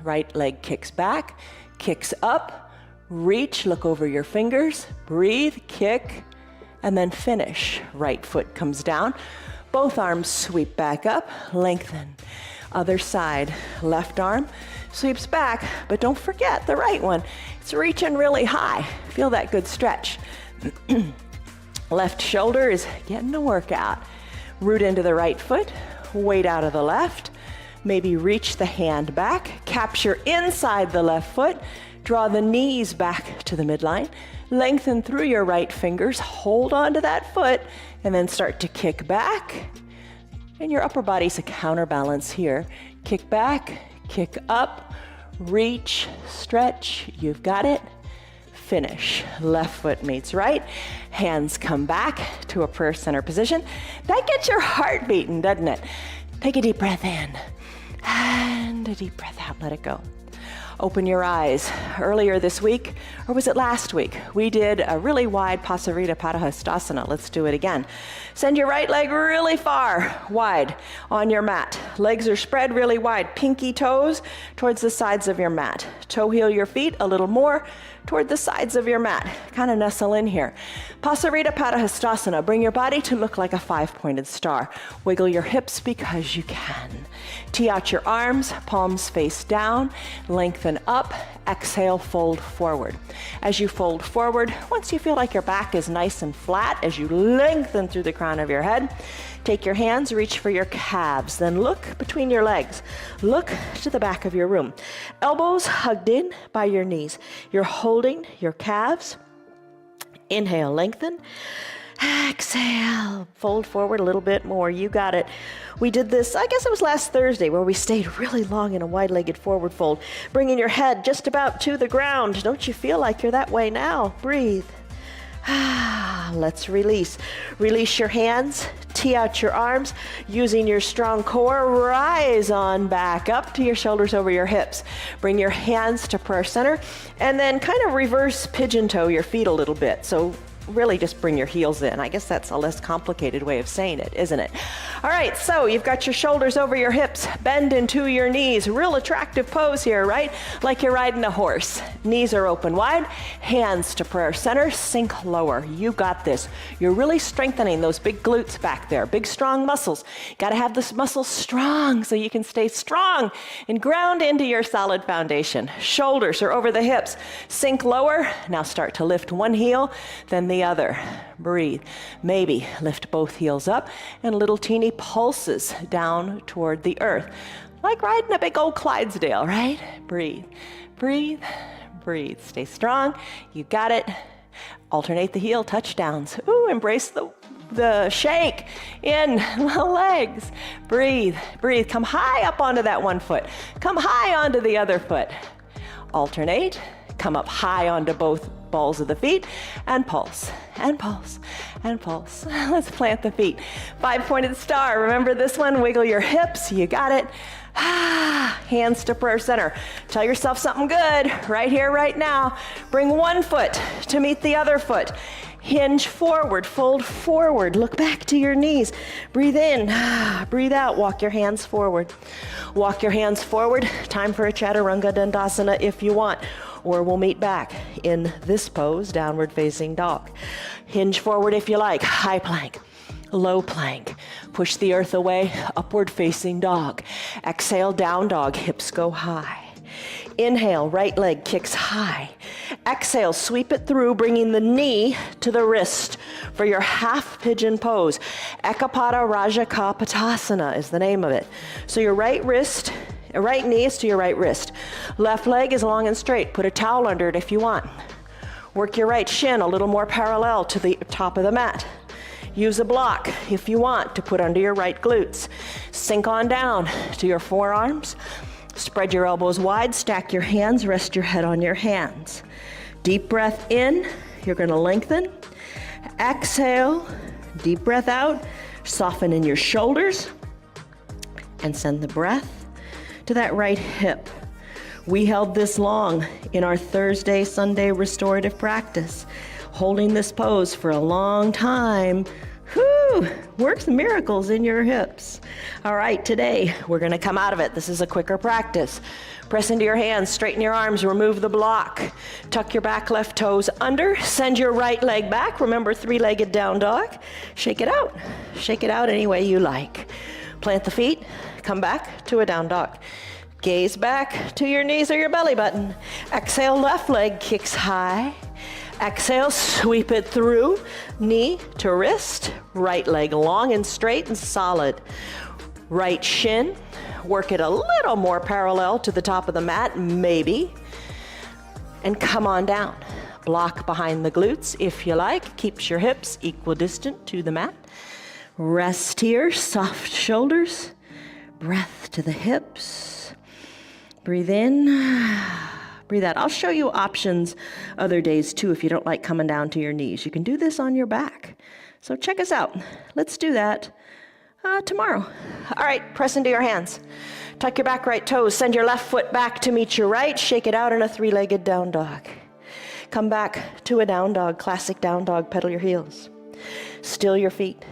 right leg kicks back, kicks up, reach, look over your fingers, breathe, kick, and then finish. Right foot comes down. Both arms sweep back up, lengthen. Other side, left arm sweeps back, but don't forget the right one. It's reaching really high. Feel that good stretch. Left shoulder is getting a workout. Root into the right foot, weight out of the left. Maybe reach the hand back, capture inside the left foot, draw the knees back to the midline, lengthen through your right fingers, hold onto that foot, and then start to kick back. And your upper body's a counterbalance here. Kick back, kick up, reach, stretch, you've got it. Finish. Left foot meets right. Hands come back to a prayer center position. That gets your heart beating, doesn't it? Take a deep breath in and a deep breath out. Let it go. Open your eyes. Earlier this week, or was it last week, we did a really wide Pasarita Padahastasana. Let's do it again. Send your right leg really far, wide on your mat. Legs are spread really wide, pinky toes towards the sides of your mat. Toe heel your feet a little more toward the sides of your mat. Kind of nestle in here. Pasarita Padahastasana. Bring your body to look like a 5-pointed star. Wiggle your hips because you can. Tee out your arms, palms face down, lengthen up, exhale, fold forward. As you fold forward, once you feel like your back is nice and flat, as you lengthen through the crown of your head, take your hands, reach for your calves, then look between your legs. Look to the back of your room. Elbows hugged in by your knees. You're holding your calves. Inhale, lengthen. Exhale, fold forward a little bit more. You got it. We did this, I guess it was last Thursday, where we stayed really long in a wide-legged forward fold, bringing your head just about to the ground. Don't you feel like you're that way now? Breathe. Let's release. Release your hands, tee out your arms, using your strong core, rise on back up to your shoulders over your hips. Bring your hands to prayer center, and then kind of reverse pigeon toe your feet a little bit. So really just bring your heels in. I guess that's a less complicated way of saying it, isn't it? All right, so you've got your shoulders over your hips, bend into your knees. Real attractive pose here, right? Like you're riding a horse. Knees are open wide, hands to prayer center, sink lower. You got this. You're really strengthening those big glutes back there, big strong muscles. Got to have this muscle strong so you can stay strong and ground into your solid foundation. Shoulders are over the hips, sink lower. Now start to lift one heel, then the other. Breathe. Maybe lift both heels up and little teeny pulses down toward the earth. Like riding a big old Clydesdale, right? Breathe. Breathe. Breathe. Stay strong. You got it. Alternate the heel touchdowns. Ooh, embrace the shake in the legs. Breathe. Breathe. Come high up onto that one foot. Come high onto the other foot. Alternate. Come up high onto both balls of the feet and pulse and pulse and pulse. Let's plant the feet. 5-pointed star. Remember this one? Wiggle your hips. You got it. Hands to prayer center. Tell yourself something good right here, right now. Bring one foot to meet the other foot. Hinge forward, fold forward, look back to your knees. Breathe in, breathe out, walk your hands forward. Walk your hands forward. Time for a Chaturanga Dandasana if you want, or we'll meet back in this pose, downward facing dog. Hinge forward if you like, high plank. Low plank. Push the earth away, upward facing dog. Exhale, down dog, hips go high. Inhale, right leg kicks high. Exhale, sweep it through, bringing the knee to the wrist for your half pigeon pose. Ekapada Rajakapatasana is the name of it. So your right knee is to your right wrist. Left leg is long and straight. Put a towel under it if you want. Work your right shin a little more parallel to the top of the mat. Use a block if you want to put under your right glutes. Sink on down to your forearms. Spread your elbows wide, stack your hands, rest your head on your hands. Deep breath in, you're gonna lengthen. Exhale, deep breath out, soften in your shoulders, and send the breath to that right hip. We held this long in our Thursday, Sunday restorative practice. Holding this pose for a long time, works miracles in your hips. All right, today we're gonna come out of it. This is a quicker practice. Press into your hands, straighten your arms, remove the block. Tuck your back left toes under, send your right leg back. Remember, three-legged down dog. Shake it out. Shake it out any way you like. Plant the feet, come back to a down dog. Gaze back to your knees or your belly button. Exhale, left leg kicks high. Exhale, sweep it through, knee to wrist, right leg long and straight and solid. Right shin, work it a little more parallel to the top of the mat, maybe. And come on down. Block behind the glutes if you like, keeps your hips equidistant to the mat. Rest here, soft shoulders, breath to the hips. Breathe in. Breathe out. I'll show you options other days too if you don't like coming down to your knees. You can do this on your back. So check us out. Let's do that tomorrow. All right, press into your hands. Tuck your back right toes. Send your left foot back to meet your right. Shake it out in a three-legged down dog. Come back to a down dog, classic down dog. Pedal your heels. Still your feet.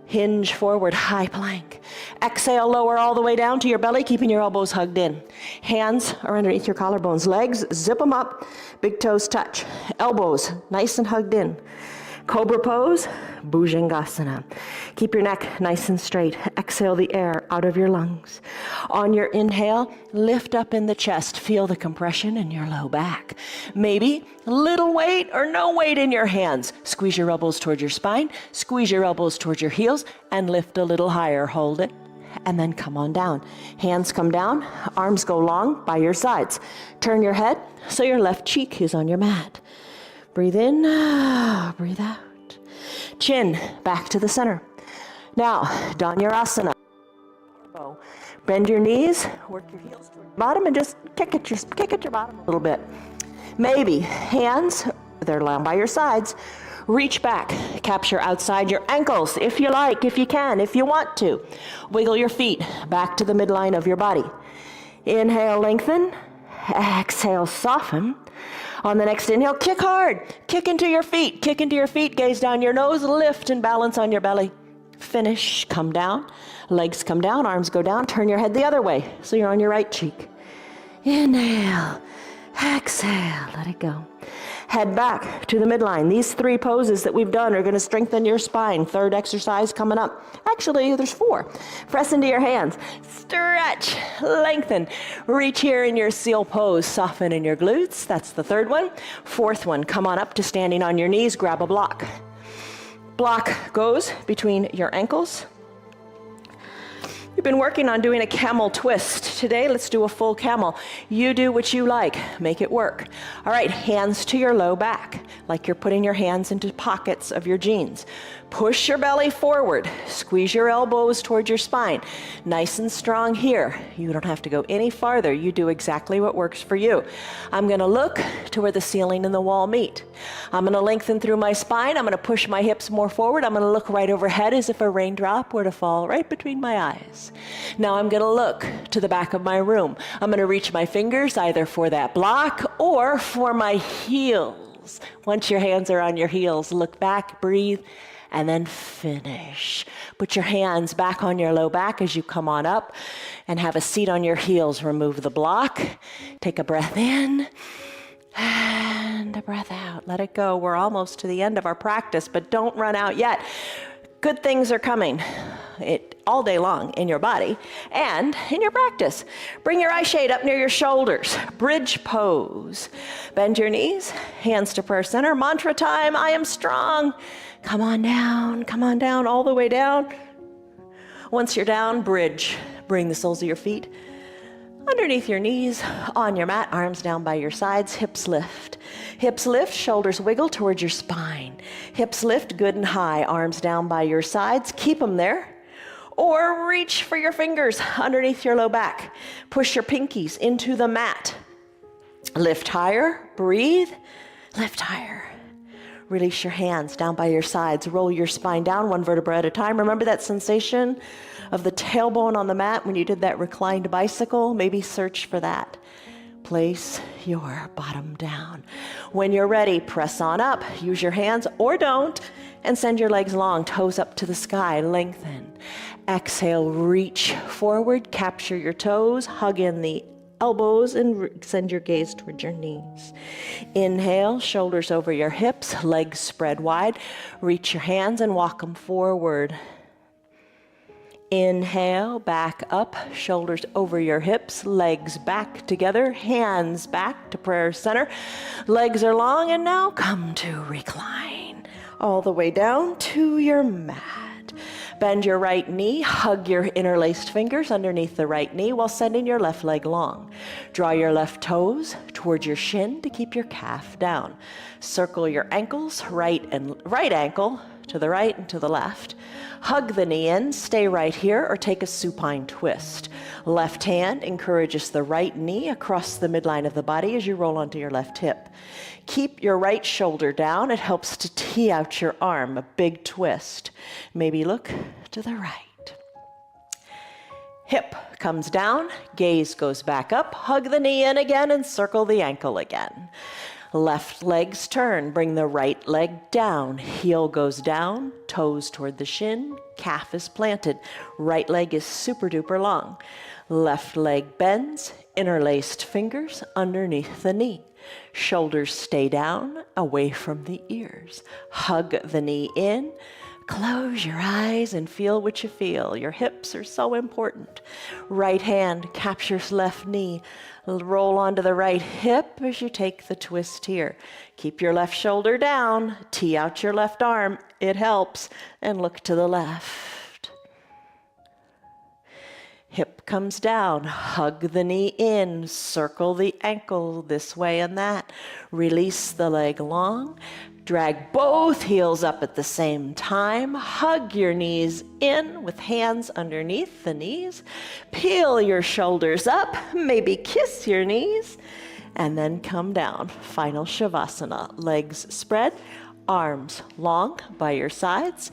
Hinge forward, high plank. Exhale, lower all the way down to your belly, keeping your elbows hugged in. Hands are underneath your collarbones. Legs, zip them up. Big toes touch. Elbows, nice and hugged in. Cobra pose, Bhujangasana. Keep your neck nice and straight. Exhale the air out of your lungs. On your inhale, lift up in the chest. Feel the compression in your low back. Maybe little weight or no weight in your hands. Squeeze your elbows towards your spine. Squeeze your elbows towards your heels and lift a little higher. Hold it. And then come on down. Hands come down, arms go long by your sides. Turn your head so your left cheek is on your mat. Breathe in, breathe out. Chin back to the center. Now, Dhanurasana. Bend your knees, work your heels toward the bottom, and just kick at your bottom a little bit. Maybe hands, they're down by your sides. Reach back, capture outside your ankles if you like, if you can, if you want to. Wiggle your feet back to the midline of your body. Inhale, lengthen. Exhale, soften. On the next inhale, kick hard. Kick into your feet, gaze down your nose, lift and balance on your belly. Finish, come down. Legs come down, arms go down, turn your head the other way so you're on your right cheek. Inhale, exhale, let it go. Head back to the midline. These three poses that we've done are going to strengthen your spine. Third exercise coming up. Actually, there's 4. Press into your hands. Stretch, lengthen. Reach here in your seal pose. Soften in your glutes. That's the third one. Fourth one, come on up to standing on your knees. Grab a block. Block goes between your ankles. We've been working on doing a camel twist. Today, let's do a full camel. You do what you like. Make it work. All right, hands to your low back, like you're putting your hands into pockets of your jeans. Push your belly forward. Squeeze your elbows towards your spine. Nice and strong here. You don't have to go any farther. You do exactly what works for you. I'm going to look to where the ceiling and the wall meet. I'm going to lengthen through my spine. I'm going to push my hips more forward. I'm going to look right overhead as if a raindrop were to fall right between my eyes. Now I'm going to look to the back of my room. I'm going to reach my fingers either for that block or for my heels. Once your hands are on your heels, look back, breathe, and then finish. Put your hands back on your low back as you come on up and have a seat on your heels. Remove the block. Take a breath in and a breath out. Let it go. We're almost to the end of our practice, but don't run out yet. Good things are coming. all day long in your body and in your practice. Bring your eye shade up near your shoulders. Bridge pose. Bend your knees, hands to prayer center. Mantra time, I am strong. Come on down, all the way down. Once you're down, bridge. Bring the soles of your feet underneath your knees, on your mat, arms down by your sides, hips lift. Hips lift, shoulders wiggle towards your spine. Hips lift good and high, arms down by your sides, keep them there. Or reach for your fingers underneath your low back. Push your pinkies into the mat. Lift higher, breathe, lift higher. Release your hands down by your sides. Roll your spine down one vertebra at a time. Remember that sensation of the tailbone on the mat when you did that reclined bicycle? Maybe search for that. Place your bottom down. When you're ready, press on up. Use your hands or don't, and send your legs long, toes up to the sky. Lengthen. Exhale, reach forward, capture your toes, hug in the elbows, and send your gaze towards your knees. Inhale, shoulders over your hips, legs spread wide. Reach your hands and walk them forward. Inhale, back up, shoulders over your hips, legs back together, hands back to prayer center. Legs are long, and now come to recline. All the way down to your mat. Bend your right knee, hug your interlaced fingers underneath the right knee while sending your left leg long. Draw your left toes towards your shin to keep your calf down. Circle your ankles, right ankle to the right and to the left. Hug the knee in, stay right here, or take a supine twist. Left hand encourages the right knee across the midline of the body as you roll onto your left hip. Keep your right shoulder down. It helps to tee out your arm, a big twist. Maybe look to the right. Hip comes down, gaze goes back up, hug the knee in again and circle the ankle again. Left legs turn, bring the right leg down, heel goes down, toes toward the shin, calf is planted, right leg is super duper long. Left leg bends, interlaced fingers underneath the knee. Shoulders stay down, away from the ears. Hug the knee in. Close your eyes and feel what you feel. Your hips are so important. Right hand captures left knee. Roll onto the right hip as you take the twist here. Keep your left shoulder down. Tee out your left arm. It helps. And look to the left. Hip comes down. Hug the knee in. Circle the ankle this way and that. Release the leg long. Drag both heels up at the same time. Hug your knees in with hands underneath the knees. Peel your shoulders up. Maybe kiss your knees. And then come down. Final Shavasana. Legs spread. Arms long by your sides.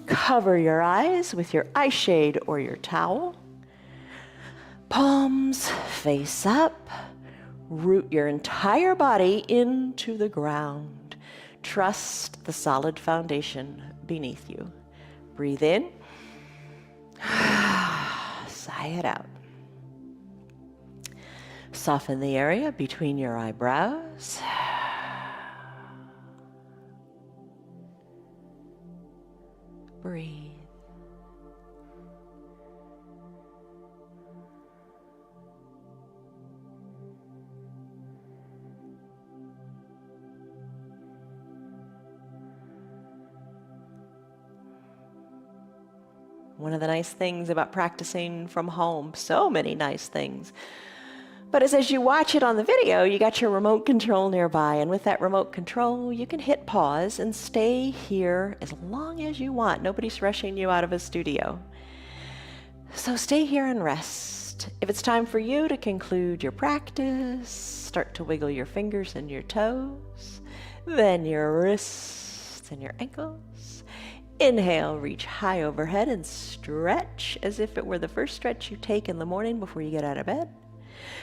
Cover your eyes with your eye shade or your towel. Palms face up. Root your entire body into the ground. Trust the solid foundation beneath you. Breathe in. Sigh it out. Soften the area between your eyebrows. Breathe. One of the nice things about practicing from home, so many nice things. But as you watch it on the video, you got your remote control nearby, and with that remote control, you can hit pause and stay here as long as you want. Nobody's rushing you out of a studio. So stay here and rest. If it's time for you to conclude your practice, start to wiggle your fingers and your toes, then your wrists and your ankles. Inhale, reach high overhead and stretch as if it were the first stretch you take in the morning before you get out of bed.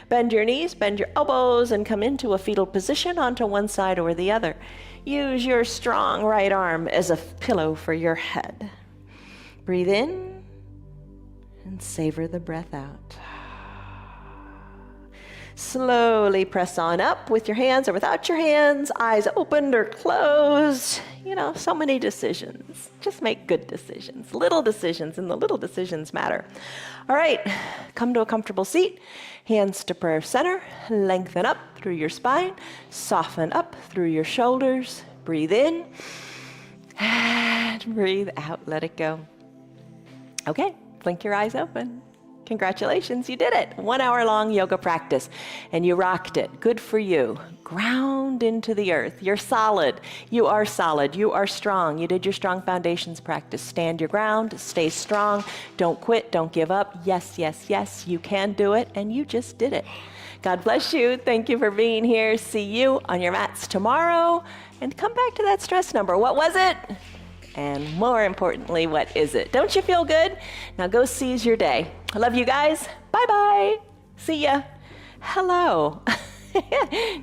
Bend your knees, bend your elbows, and come into a fetal position onto one side or the other. Use your strong right arm as a pillow for your head. Breathe in and savor the breath out. Slowly press on up with your hands or without your hands, eyes opened or closed. You know, so many decisions. Just make good decisions, little decisions, and the little decisions matter. All right, come to a comfortable seat. Hands to prayer center. Lengthen up through your spine. Soften up through your shoulders. Breathe in. And breathe out. Let it go. Okay, blink your eyes open. Congratulations, you did it. 1 hour long yoga practice, and you rocked it. Good for you. Ground into the earth. You're solid. You are solid. You are strong. You did your strong foundations practice. Stand your ground. Stay strong. Don't quit. Don't give up. Yes, yes, yes, you can do it, and you just did it. God bless you. Thank you for being here. See you on your mats tomorrow. And come back to that stress number. What was it? And more importantly, what is it? Don't you feel good? Now go seize your day. I love you guys. Bye-bye. See ya. Hello.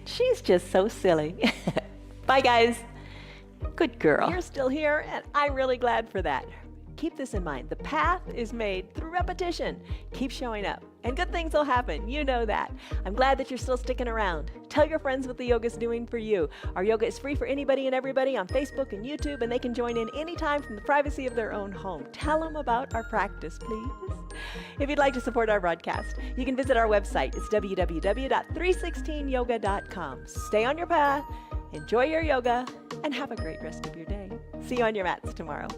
She's just so silly. Bye, guys. Good girl. You're still here, and I'm really glad for that. Keep this in mind. The path is made through repetition. Keep showing up, and good things will happen. You know that. I'm glad that you're still sticking around. Tell your friends what the yoga's doing for you. Our yoga is free for anybody and everybody on Facebook and YouTube, and they can join in anytime from the privacy of their own home. Tell them about our practice, please. If you'd like to support our broadcast, you can visit our website. It's www.316yoga.com. Stay on your path, enjoy your yoga, and have a great rest of your day. See you on your mats tomorrow.